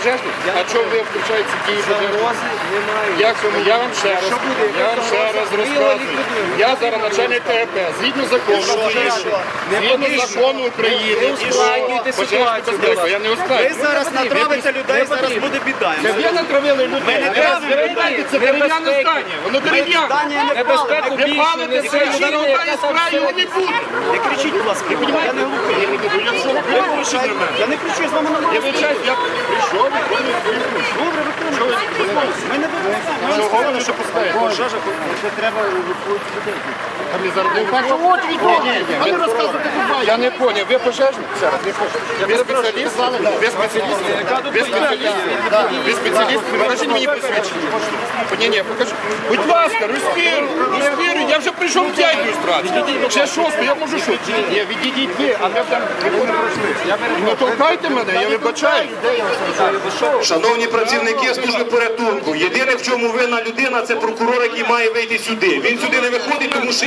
пожежник? А чому ви включаєте дії пожежника? Я вам ще раз розказую. Я зараз начальник ТГП. Згідно закону України, пожежна безпека. Я не Ви ускладнюю. зараз натравите людей, зараз буде біда. Це ви натравили людей. Це дерев'яне здання. Воно дерев'яне. Небезпеку Ви більше палите не це, що на одній справі його не буде. Не кричіть, будь ласка, я не глухий. Я не кричу, я з вами Я нормально. вибачаюсь, я прийшов, виконую свою функцію. Добре, виконуйте. Ми не вибираємо. Чого ви що поставите? Пожежа. Я не поняв, ви пожежник? Ще раз, ви спеціаліст? Ви спеціаліст? Ви спеціаліст? Ви спеціаліст? Покажіть мені посвідчення. Ні, покажіть. Будь ласка, розпірю, я вже прийшов 5 ілюстрацій. Ще 6, я можу що? Ні, відійдіть ви, а ми там не пройшли. Не толкайте мене, я вибачаю. Шановні працівники служби порятунку, єдине, в чому винна людина, це прокурор, який має вийти сюди. Він сюди не виходить, тому що